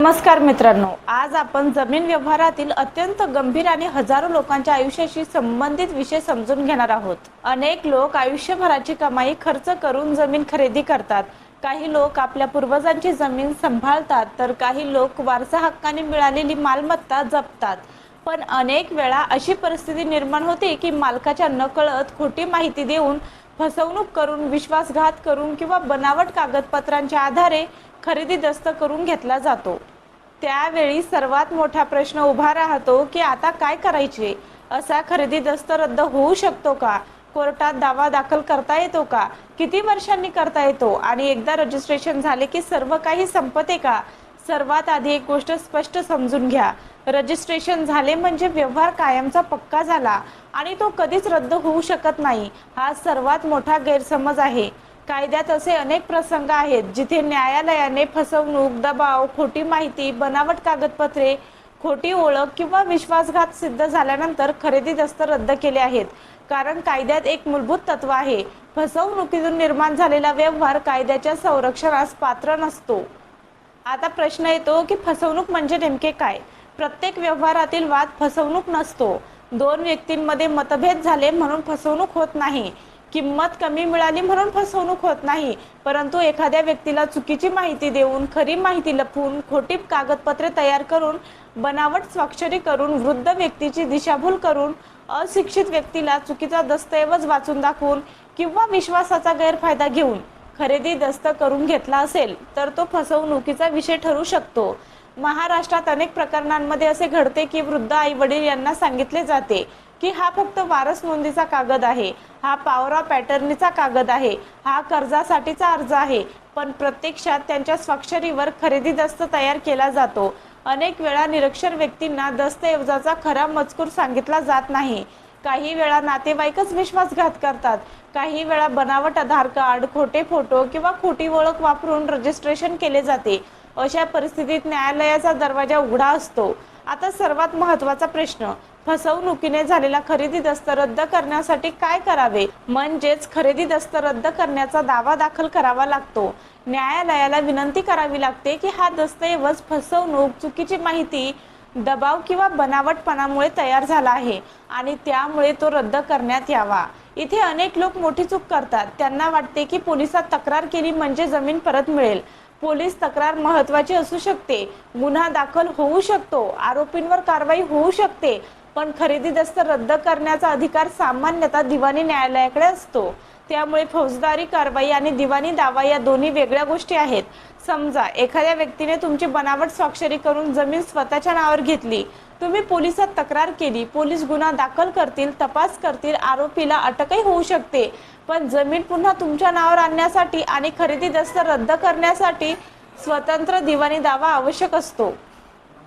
नमस्कार मित्रांनो, आज आपण जमीन व्यवहारातील अत्यंत गंभीर आणि हजारो लोकांच्या आयुष्याशी संबंधित विषय समजून घेणार आहोत. अनेक लोक आयुष्यभराची कमाई खर्च करून जमीन खरेदी करतात. काही लोक आपल्या पूर्वजांची जमीन सांभाळतात, तर काही लोक वारसा हक्काने मिळालेली मालमत्ता जपतात. पण अनेक वेळा अशी परिस्थिती निर्माण होते की मालकाच्या नकळत खोटी माहिती देऊन, फसवणूक करून, विश्वासघात करून किंवा बनावट कागदपत्रांच्या आधारे खरेदी दस्त करून घेतला जातो. त्यावेळी सर्वात मोठा प्रश्न उभा राहतो की आता काय करायचे? असा खरेदी दस्त रद्द होऊ शकतो का? कोर्टात दावा दाखल करता येतो का? किती वर्षांनी करता येतो? आणि एकदा रजिस्ट्रेशन झाले की सर्व काही संपते का? सर्वात आधी एक गोष्ट स्पष्ट समजून घ्या. रजिस्ट्रेशन झाले म्हणजे व्यवहार कायमचा पक्का झाला आणि तो कधीच रद्द होऊ शकत नाही. हा सर्वात मोठा गैरसमज आहे. कायद्यात असे अनेक प्रसंग आहेत जिथे न्यायालयाने फसवणूक, दबाव, खोटी माहिती, बनावट कागदपत्रे, खोटी ओळख किंवा विश्वासघात सिद्ध झाल्यानंतर खरेदी दस्त रद्द केले आहेत. कारण कायद्यात एक मूलभूत तत्व आहे: फसवणुकीतून निर्माण झालेला व्यवहार कायद्याच्या संरक्षणास पात्र नसतो. आता प्रश्न येतो की फसवणूक म्हणजे नेमके काय? प्रत्येक व्यवहारातील वाद फसवणूक नसतो. दोन व्यक्तींमध्ये मतभेद झाले म्हणून फसवणूक होत नाही. किंमत कमी मिळाली म्हणून फसवणूक होत नाही. परंतु एखाद्या व्यक्तीला चुकीची माहिती देऊन, खरी माहिती लपवून, खोटी कागदपत्रे तयार करून, बनावट स्वाक्षरी करून, वृद्ध व्यक्तीची दिशाभूल करून, अशिक्षित व्यक्तीला चुकीचा दस्तऐवज वाचून दाखवून किंवा विश्वासाचा गैरफायदा घेऊन खरेदी दस्त करून घेतला असेल तर तो फसवणुकीचा विषय ठरू शकतो. महाराष्ट्रात अनेक प्रकरणांमध्ये असे घडते की वृद्ध आई वडील यांना सांगितले जाते की हा फक्त वारस नोंदीचा कागद आहे, हा पॉवर ऑफ अटर्नीचा कागद आहे, हा कर्जासाठीचा अर्ज आहे. पण प्रत्यक्षात त्यांच्या स्वाक्षरीवर खरेदी दस्त तयार केला जातो. अनेक वेळा निरक्षर व्यक्तींना दस्तऐवजाचा खरा मजकूर सांगितला जात नाही. काही वेळा नातेवाईकच विश्वासघात करतात. काही वेळा बनावट आधार कार्ड, खोटे फोटो किंवा खोटी ओळख वापरून रजिस्ट्रेशन केले जाते. अशा परिस्थितीत न्यायालयाचा दरवाजा उघडा असतो. आता सर्वात महत्त्वाचा प्रश्न: फसवणुकीने झालेला खरेदी दस्त रद्द करण्यासाठी काय करावे? म्हणजेच खरेदी दस्त रद्द करण्याचा दावा दाखल करावा लागतो. न्यायालयाला विनंती करावी लागते की हा दस्तऐवज फसवणूक, चुकीची माहिती, दबाव किंवा बनावटपणामुळे तयार झाला आहे आणि त्यामुळे तो रद्द करण्यात यावा. इथे अनेक लोक मोठी चूक करतात. त्यांना वाटते की पोलिसात तक्रार केली म्हणजे जमीन परत मिळेल. पोलीस तक्रार महत्त्वाची असू शकते, गुन्हा दाखल होऊ शकतो, आरोपींवर कारवाई होऊ शकते, पण खरेदी दस्त रद्द करण्याचा अधिकार सामान्यतः दिवाणी न्यायालयाकडे असतो. त्यामुळे फौजदारी कारवाई आणि दिवाणी दावा या दोन्ही वेगळ्या गोष्टी आहेत. समजा एखाद्या व्यक्तीने तुमची बनावट स्वाक्षरी करून जमीन स्वतःच्या नावावर घेतली. तुम्ही पोलिसात तक्रार केली, पोलीस गुन्हा दाखल करतील, तपास करतील, आरोपीला अटकही होऊ शकते. पण जमीन पुन्हा तुमच्या नावावर आणण्यासाठी आणि खरेदी दस्त रद्द करण्यासाठी स्वतंत्र दिवाणी दावा आवश्यक असतो.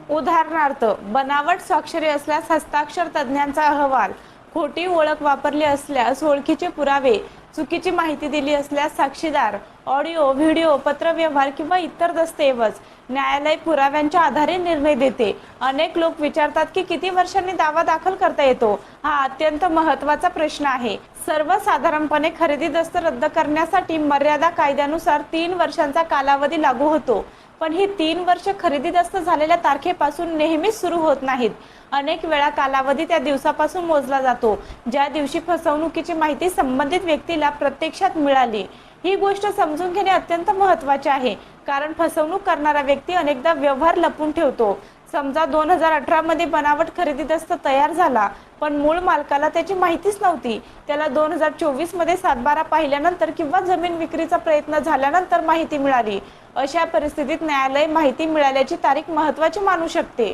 उदाहरणार्थ, बनावट स्वाक्षरी असल्यास हस्ताक्षर तज्ञांचा अहवाल, खोटी ओळख वापरली असल्यास ओळखीचे पुरावे, चुकीची माहिती दिली असल्यास साक्षीदार, ऑडिओ, व्हिडिओ, पत्रव्यवहार किंवा इतर दस्तऐवज. न्यायालय पुराव्यांच्या आधारे निर्णय देते. अनेक लोक विचारतात की किती वर्षांनी दावा दाखल करता येतो? हा अत्यंत महत्त्वाचा प्रश्न आहे. सर्वसाधारणपणे खरेदी दस्त रद्द करण्यासाठी मर्यादा कायद्यानुसार 3 वर्षांचा कालावधी लागू होतो. पण ही 3 वर्ष खरेदी दस्त झालेल्या तारखेपासून नेहमीच सुरू होत नाहीत. अनेक वेळा कालावधी त्या दिवसापासून मोजला जातो ज्या दिवशी फसवणुकीची माहिती संबंधित व्यक्तीला प्रत्यक्षात मिळाली. ही गोष्ट समजून घेणे अत्यंत महत्त्वाचे आहे, कारण फसवणूक करणारा व्यक्ती अनेकदा व्यवहार लपवून ठेवतो. समजा 2018 मध्ये बनावट खरेदी दस्त तयार झाला, पण मूळ मालकाला त्याची माहितीच नव्हती. त्याला 2024 मध्ये सातबारा पाहिल्यानंतर किंवा जमीन विक्रीचा प्रयत्न झाल्यानंतर माहिती मिळाली. अशा परिस्थितीत न्यायालय माहिती मिळाल्याची तारीख महत्त्वाची मानू शकते.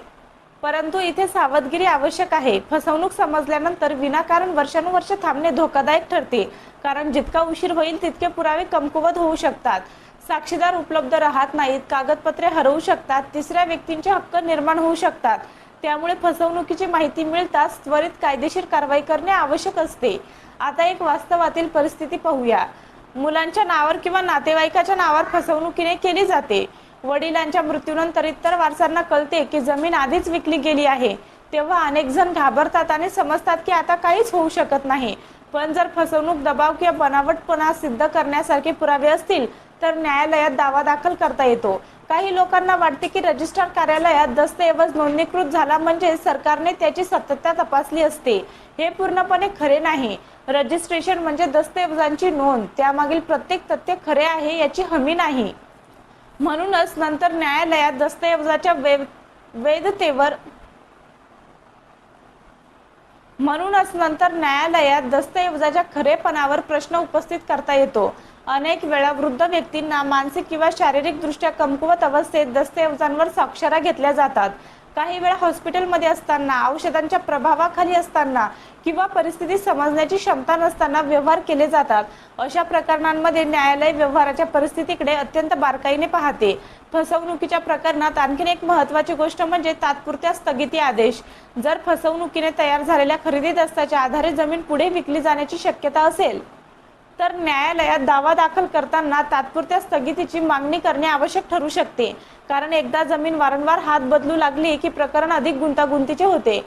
परंतु इथे सावधगिरी आवश्यक आहे. फसवणूक समजल्यानंतर विनाकारण वर्षानुवर्षे थांबणे धोकादायक ठरते, कारण जितका उशीर होईल तितके पुरावे कमकुवत होऊ शकतात. साक्षीदार उपलब्ध राहत नाहीत, कागदपत्रे हरवू शकतात, तिसऱ्या व्यक्तींचे हक्क निर्माण होऊ शकतात. त्यामुळे फसवणुकीची माहिती मिळताच त्वरित कायदेशीर कारवाई करणे आवश्यक असते. आता एक वास्तवातील परिस्थिती पाहूया. मुलांच्या नावावर किंवा नातेवाईकाच्या नावावर फसवणुकीने केली जाते. वडिलांच्या मृत्यूनंतर इतर वारसांना कळते की जमीन आधीच विकली गेली आहे. तेव्हा अनेक जण घाबरतात आणि समजतात की आता काहीच होऊ शकत नाही. पण जर फसवणूक, दबाव किंवा बनावटपणा सिद्ध करण्यासारखे पुरावे असतील तर न्यायालयात दावा दाखल करता येतो। काही लोकांना वाटते की रजिस्ट्रार कार्यालयात दस्तऐवज नोंदणीकृत झाला म्हणजे सरकारने त्याची सत्यता तपासली असते। हे पूर्णपणे खरे नाही। रजिस्ट्रेशन म्हणजे दस्तऐवजांची नोंद, त्यामागील प्रत्येक तथ्य खरे आहे याची हमी नाही। म्हणूनच नंतर न्यायालयात दस्तऐवजाच्या वैधतेवर दस्तऐवजाच्या खरेपणावर प्रश्न उपस्थित करता येतो। अनेक वेळा वृद्ध व्यक्तींना मानसिक किंवा शारीरिक दृष्ट्या कमकुवत अवस्थेत दस्तऐवजांवर स्वाक्षऱ्या घेतल्या जातात। काही वेळा हॉस्पिटलमध्ये असताना, औषधांच्या प्रभावाखाली असताना किंवा परिस्थिती समजण्याची क्षमता नसताना व्यवहार केले जातात। अशा प्रकरणांमध्ये न्यायालय व्यवहाराच्या परिस्थितीकडे अत्यंत बारकाईने पाहते। फसवणुकीच्या प्रकरणात आणखी एक महत्त्वाची गोष्ट म्हणजे तात्पुरत्या स्थगिती आदेश। जर फसवणुकीने तयार झालेल्या खरेदी दस्ताच्या आधारे जमीन पुढे विकली जाण्याची शक्यता असेल तर न्यायालयात दावा दाखल करताना तात्पुरत्या स्थगितीची मागणी करणे आवश्यक ठरू शकते। कारण एकदा जमीन वारंवार हात बदलू लागली की प्रकरण अधिक गुंतागुंतीचे होते।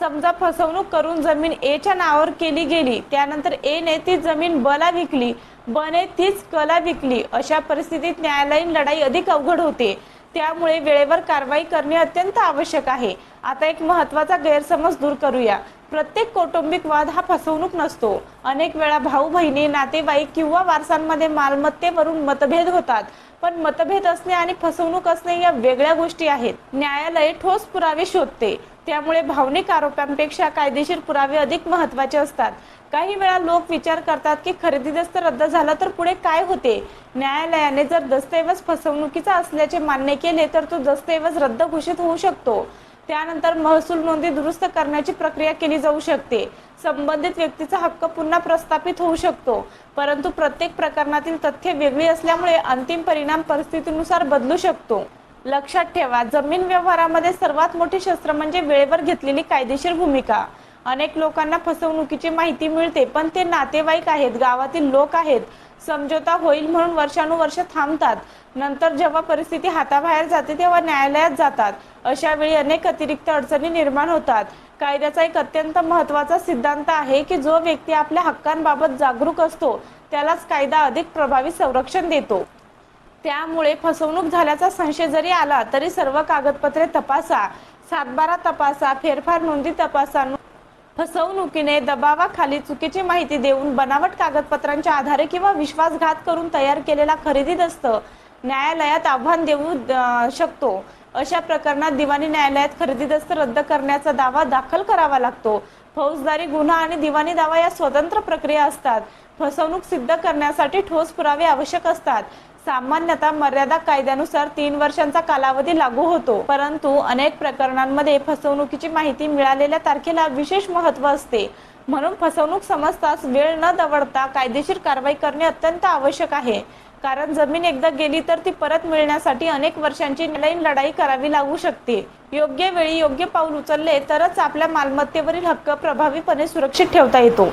समजा फसवणूक करून जमीन ए च्या नावावर केली गेली, त्यानंतर ए ने ती जमीन ब ला विकली, ब ने तीच क ला विकली। अशा परिस्थितीत न्यायालयीन लढाई अधिक अवघड होते। त्यामुळे वेळेवर कारवाई करणे अत्यंत आवश्यक आहे। आता एक महत्त्वाचा गैरसमज दूर करूया। प्रत्येक कौटुंबिक वाद हा फसवणूक नसतो। अनेक वेळा भाऊ बहिणी, नातेवाईक किंवा वारसांमध्ये मालमत्तेवरून मतभेद होतात, पण मतभेद असणे आणि फसवणूक असणे या वेगळ्या गोष्टी आहेत। न्यायालय ठोस पुरावे शोधते, त्यामुळे भावनिक आरोपांपेक्षा कायदेशीर पुरावे अधिक महत्त्वाचे असतात। काही वेळा लोक विचार करतात की खरेदी दस्त रद्द झाला तर पुढे काय होते। न्यायालयाने जर दस्तऐवज फसवणुकीचा असल्याचे मान्य केले तर तो दस्तऐवज रद्द घोषित होऊ शकतो। त्यानंतर महसूल नोंदी दुरुस्त करण्याची प्रक्रिया केली जाऊ शकते। संबंधित व्यक्तीचा हक्क पुन्हा प्रस्थापित होऊ शकतो। परंतु प्रत्येक प्रकरणातील तथ्य वेगळी असल्यामुळे अंतिम परिणाम परिस्थितीनुसार बदलू शकतो। लक्षात ठेवा, जमीन व्यवहारामध्ये सर्वात मोठी शस्त्र म्हणजे वेळेवर घेतलेली कायदेशीर भूमिका। अनेक लोकांना फसवणुकीची माहिती मिळते, पण ते नातेवाईक आहेत, गावातील लोक आहेत, समझोता होईल म्हणून वर्षानुवर्ष थांबतात। नंतर जेव्हा परिस्थिती हाताबाहेर जाते तेव्हा न्यायालयात जातात। अशा वेळी अनेक अतिरिक्त अडचणी निर्माण होतात। कायद्याचा एक अत्यंत महत्त्वाचा सिद्धांत आहे की जो व्यक्ती आपल्या हक्कांबाबत जागरूक असतो त्यालाच कायदा अधिक प्रभावी संरक्षण देतो। त्यामुळे फसवणूक झाल्याचा संशय जरी आला तरी सर्व कागदपत्रे तपासा, सातबारा तपासा, फेरफार नोंदी तपासा। फसवणुकीने दबावाखाली चुकीची माहिती देऊन बनावट कागदपत्रांच्या आधारे किंवा विश्वासघात करून तयार केलेला खरेदी दस्त न्यायालयात आव्हान देऊ शकतो। अशा प्रकरणात दिवाणी न्यायालयात खरेदी दस्त रद्द करण्याचा दावा दाखल करावा लागतो। फौजदारी गुन्हा आणि दिवाणी दावा या स्वतंत्र प्रक्रिया असतात। फसवणूक सिद्ध करण्यासाठी ठोस पुरावे आवश्यक असतात। सामान्यतः मर्यादा कायद्यानुसार 3 वर्षांचा कालावधी लागू होतो, परंतु अनेक प्रकरणांमध्ये फसवणुकीची माहिती मिळालेल्या तारखेला विशेष महत्त्व असते। म्हणून फसवणूक समजताच वेळ न दवडता कायदेशीर कारवाई करणे अत्यंत आवश्यक आहे। कारण जमीन एकदा गेली तर ती परत मिळण्यासाठी अनेक वर्षांची न्यायालयीन लढाई करावी लागू शकते। योग्य वेळी योग्य पाऊल उचलले तरच आपल्या मालमत्तेवरील हक्क प्रभावीपणे सुरक्षित ठेवता येतो।